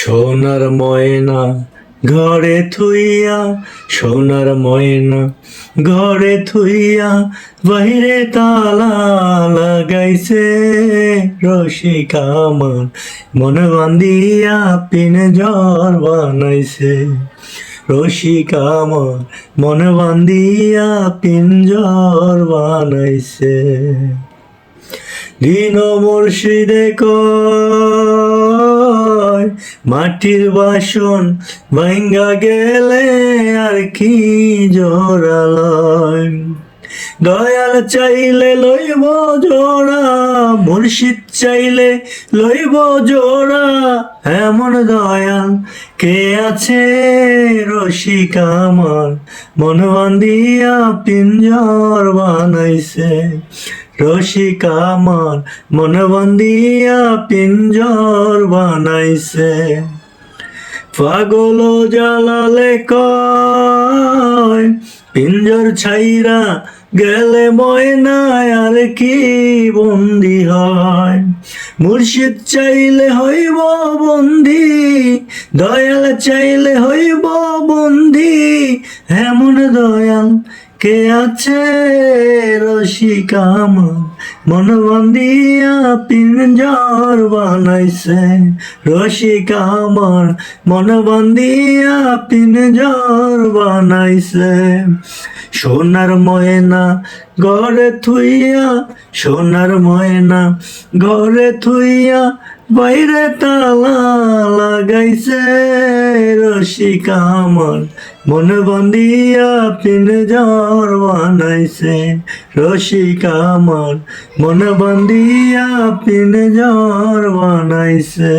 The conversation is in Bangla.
সোনার ময়না ঘরে থুইয়া, সোনার ময়না ঘরে থুইয়া, বাইরে তালা লাগাইছে রসিক আমার, মন বান্ধিয়া পিনজর বানাইছে। রসিক আমার মন বান্ধিয়া পিনজর বানাইছে। দিন মুর্শিদে কয় মাটির বাসন ভাঙ্গা গেলে আর কি জোড়ালয়। দয়াল চাইলে লইব জোড়া, মুর্শিদ চাইলে লইব জোড়া, এমন দয়াল কে আছে রসিক আমার, মন বান্ধিয়া পিঞ্জর বানাইছে। রসিক আমার মন বান্ধিয়া পিঞ্জর বানাইছে। পাগল জালালে কয় পিঞ্জর ছাইরা গেলে ময়না আর কি বন্দি হয়। মুর্শিদ চাইলে হইব বন্দি, দয়াল চাইলে হইব বন্দি, এমন দয়াল কে আছে রসিক আমার, মন বান্ধিয়া পিঞ্জর বানাইছে। রসিক আমার মন বান্ধিয়া পিঞ্জর বানাইছে। সোনার ময়না ঘরে থুইয়া, সোনার ময়না ঘরে থুইয়া, বাইরে তালা লাগাইছে রসিক আমার, মন বান্ধিয়া পিঞ্জর বানাইছে। রসিক আমার মন বান্ধিয়া পিঞ্জর বানাইছে।